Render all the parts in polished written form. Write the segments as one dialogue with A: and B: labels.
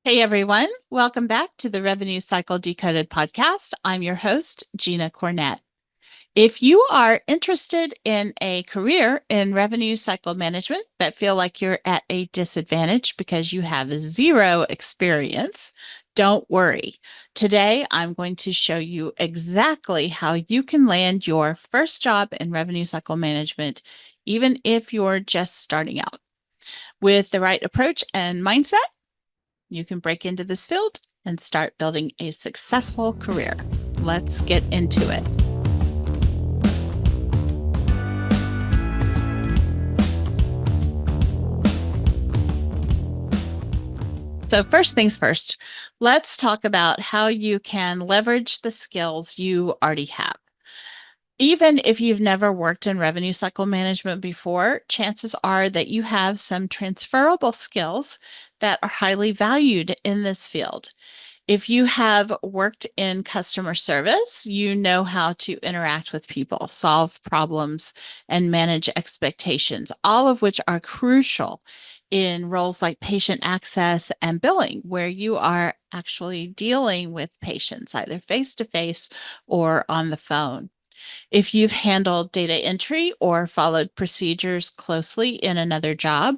A: Hey everyone, welcome back to the Revenue Cycle Decoded podcast. I'm your host, Gina Cornett. If you are interested in a career in revenue cycle management but feel like you're at a disadvantage because you have zero experience, don't worry. Today, I'm going to show you exactly how you can land your first job in revenue cycle management, even if you're just starting out. With the right approach and mindset, you can break into this field and start building a successful career. Let's get into it. So first things first, let's talk about how you can leverage the skills you already have. Even if you've never worked in revenue cycle management before, chances are that you have some transferable skills that are highly valued in this field. If you have worked in customer service, you know how to interact with people, solve problems, and manage expectations, all of which are crucial in roles like patient access and billing, where you are actually dealing with patients either face to face or on the phone. If you've handled data entry or followed procedures closely in another job,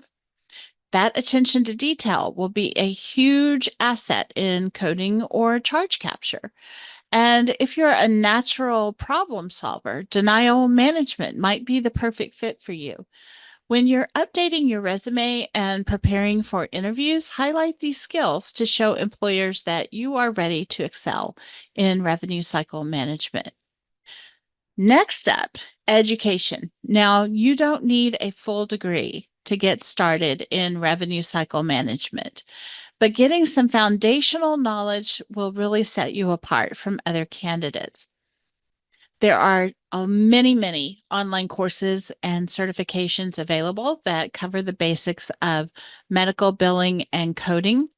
A: that attention to detail will be a huge asset in coding or charge capture. And if you're a natural problem solver, denial management might be the perfect fit for you. When you're updating your resume and preparing for interviews, highlight these skills to show employers that you are ready to excel in revenue cycle management. Next up, education. Now, you don't need a full degree to get started in revenue cycle management, but getting some foundational knowledge will really set you apart from other candidates. There are many online courses and certifications available that cover the basics of medical billing and coding,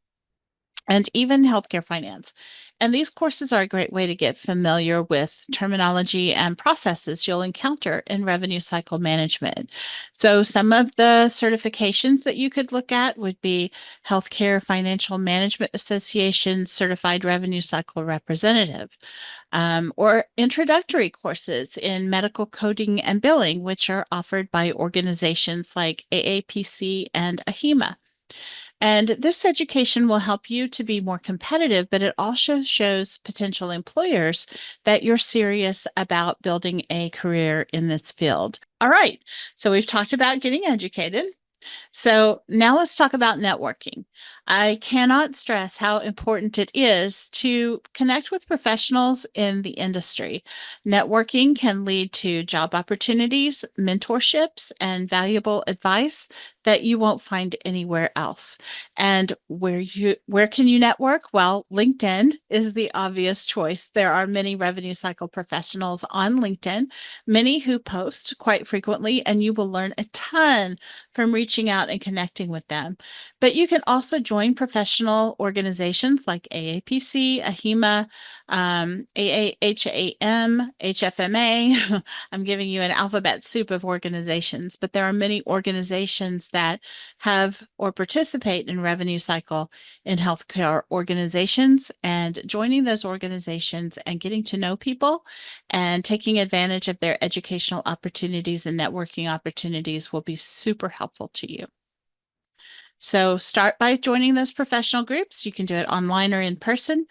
A: and even healthcare finance. And these courses are a great way to get familiar with terminology and processes you'll encounter in revenue cycle management. So, some of the certifications that you could look at would be Healthcare Financial Management Association Certified Revenue Cycle Representative, or introductory courses in medical coding and billing, which are offered by organizations like AAPC and AHIMA. And this education will help you to be more competitive, but it also shows potential employers that you're serious about building a career in this field. All right, so we've talked about getting educated. So now let's talk about networking. I cannot stress how important it is to connect with professionals in the industry. Networking can lead to job opportunities, mentorships, and valuable advice that you won't find anywhere else. And where can you network? Well, LinkedIn is the obvious choice. There are many revenue cycle professionals on LinkedIn, many who post quite frequently, and you will learn a ton from reaching out and connecting with them. But you can also join professional organizations like AAPC, AHIMA, AAHAM, HFMA. I'm giving you an alphabet soup of organizations, but there are many organizations that have or participate in revenue cycle in healthcare organizations, and joining those organizations and getting to know people and taking advantage of their educational opportunities and networking opportunities will be super helpful to you. So start by joining those professional groups. You can do it online or in person.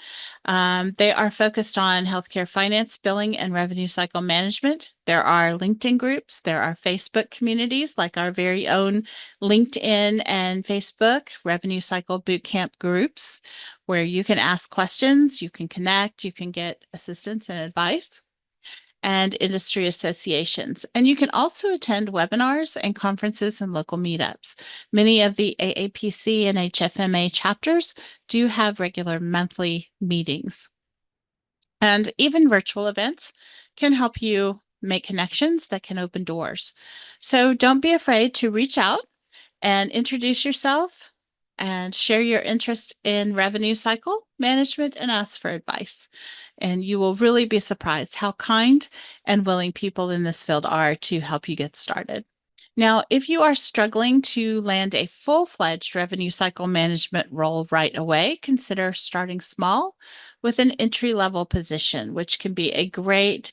A: They are focused on healthcare finance, billing, and revenue cycle management. There are LinkedIn groups. There are Facebook communities like our very own LinkedIn and Facebook Revenue Cycle Bootcamp groups, where you can ask questions, you can connect, you can get assistance and advice, and industry associations. And you can also attend webinars and conferences and local meetups. Many of the AAPC and HFMA chapters do have regular monthly meetings. And even virtual events can help you make connections that can open doors. So don't be afraid to reach out and introduce yourself and share your interest in revenue cycle management and ask for advice. And you will really be surprised how kind and willing people in this field are to help you get started. Now, if you are struggling to land a full-fledged revenue cycle management role right away, consider starting small with an entry-level position, which can be a great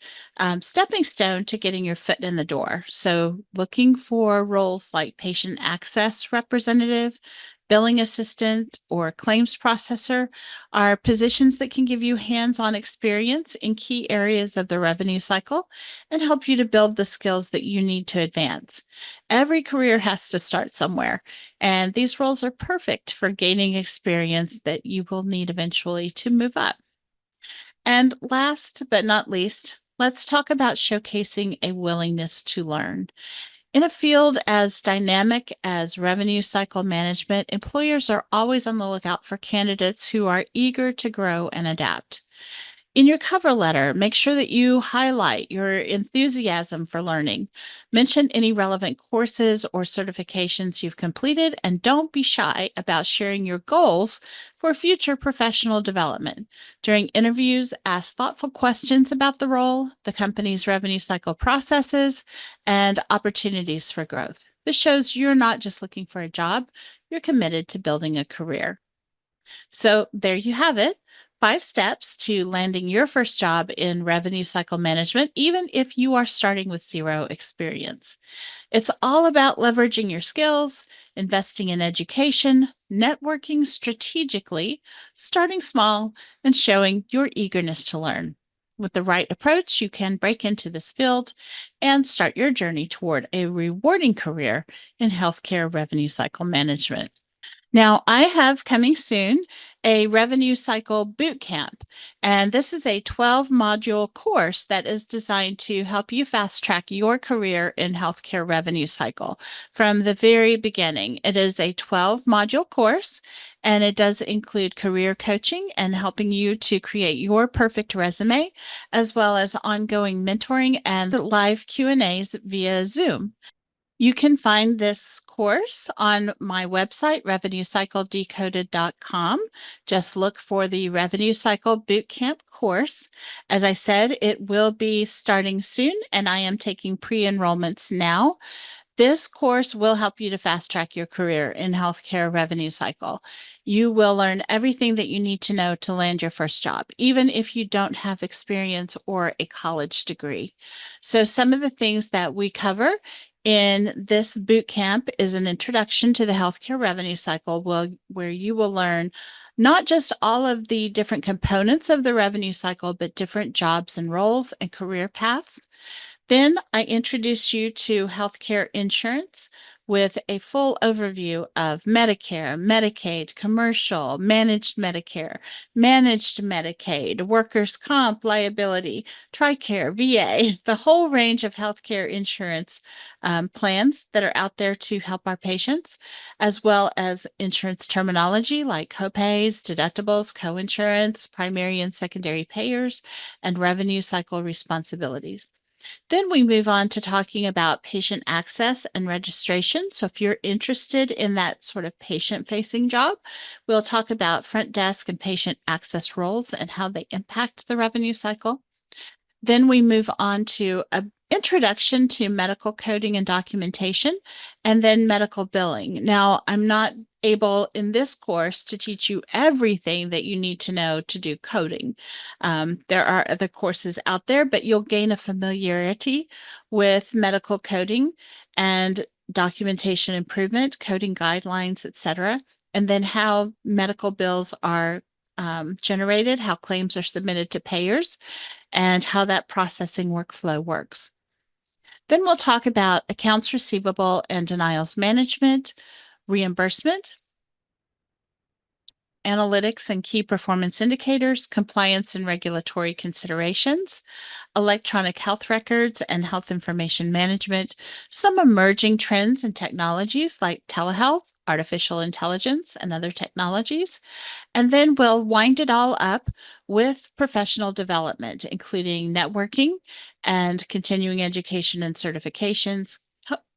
A: stepping stone to getting your foot in the door. So, looking for roles like patient access representative, billing assistant, or claims processor are positions that can give you hands-on experience in key areas of the revenue cycle and help you to build the skills that you need to advance. Every career has to start somewhere, and these roles are perfect for gaining experience that you will need eventually to move up. And last but not least, let's talk about showcasing a willingness to learn. In a field as dynamic as revenue cycle management, employers are always on the lookout for candidates who are eager to grow and adapt. In your cover letter, make sure that you highlight your enthusiasm for learning. Mention any relevant courses or certifications you've completed, and don't be shy about sharing your goals for future professional development. During interviews, ask thoughtful questions about the role, the company's revenue cycle processes, and opportunities for growth. This shows you're not just looking for a job, you're committed to building a career. So there you have it. 5 steps to landing your first job in revenue cycle management, even if you are starting with zero experience. It's all about leveraging your skills, investing in education, networking strategically, starting small, and showing your eagerness to learn. With the right approach, you can break into this field and start your journey toward a rewarding career in healthcare revenue cycle management. Now, I have coming soon a revenue cycle boot camp, and this is a 12 module course that is designed to help you fast track your career in healthcare revenue cycle from the very beginning. It is a 12 module course, and it does include career coaching and helping you to create your perfect resume, as well as ongoing mentoring and live Q&As via Zoom. You can find this course on my website, revenuecycledecoded.com. Just look for the Revenue Cycle Bootcamp course. As I said, it will be starting soon, and I am taking pre-enrollments now. This course will help you to fast track your career in healthcare revenue cycle. You will learn everything that you need to know to land your first job, even if you don't have experience or a college degree. So some of the things that we cover in this boot camp is an introduction to the healthcare revenue cycle, where you will learn not just all of the different components of the revenue cycle, but different jobs and roles and career paths. Then I introduce you to healthcare insurance with a full overview of Medicare, Medicaid, commercial, managed Medicare, managed Medicaid, workers' comp, liability, TRICARE, VA, the whole range of healthcare insurance plans that are out there to help our patients, as well as insurance terminology like copays, deductibles, coinsurance, primary and secondary payers, and revenue cycle responsibilities. Then we move on to talking about patient access and registration. So if you're interested in that sort of patient-facing job, we'll talk about front desk and patient access roles and how they impact the revenue cycle. Then we move on to an introduction to medical coding and documentation, and then medical billing. Now, I'm not able in this course to teach you everything that you need to know to do coding. There are other courses out there, but you'll gain a familiarity with medical coding and documentation improvement, coding guidelines, etc., and then how medical bills are generated, how claims are submitted to payers, and how that processing workflow works. Then we'll talk about accounts receivable and denials management, reimbursement, analytics and key performance indicators, compliance and regulatory considerations, electronic health records and health information management, some emerging trends and technologies like telehealth, artificial intelligence, and other technologies. And then we'll wind it all up with professional development, including networking and continuing education and certifications.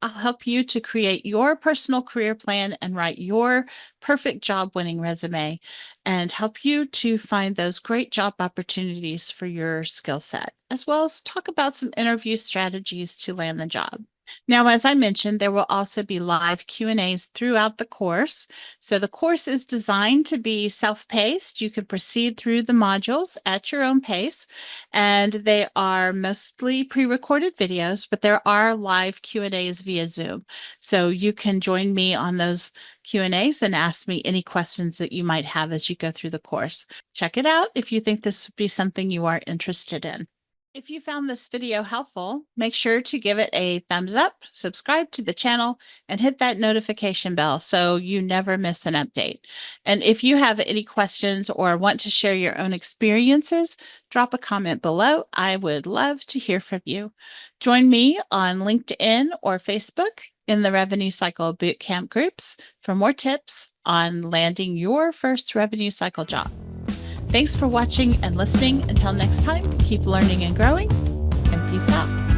A: I'll help you to create your personal career plan and write your perfect job winning resume and help you to find those great job opportunities for your skill set, as well as talk about some interview strategies to land the job. Now, as I mentioned, there will also be live Q&As throughout the course. So the course is designed to be self-paced. You can proceed through the modules at your own pace, and they are mostly pre-recorded videos, but there are live Q&As via Zoom. So you can join me on those Q&As and ask me any questions that you might have as you go through the course. Check it out if you think this would be something you are interested in. If you found this video helpful, make sure to give it a thumbs up, subscribe to the channel, and hit that notification bell so you never miss an update. And if you have any questions or want to share your own experiences, drop a comment below. I would love to hear from you. Join me on LinkedIn or Facebook in the Revenue Cycle Bootcamp groups for more tips on landing your first revenue cycle job. Thanks for watching and listening. Until next time, keep learning and growing, and peace out.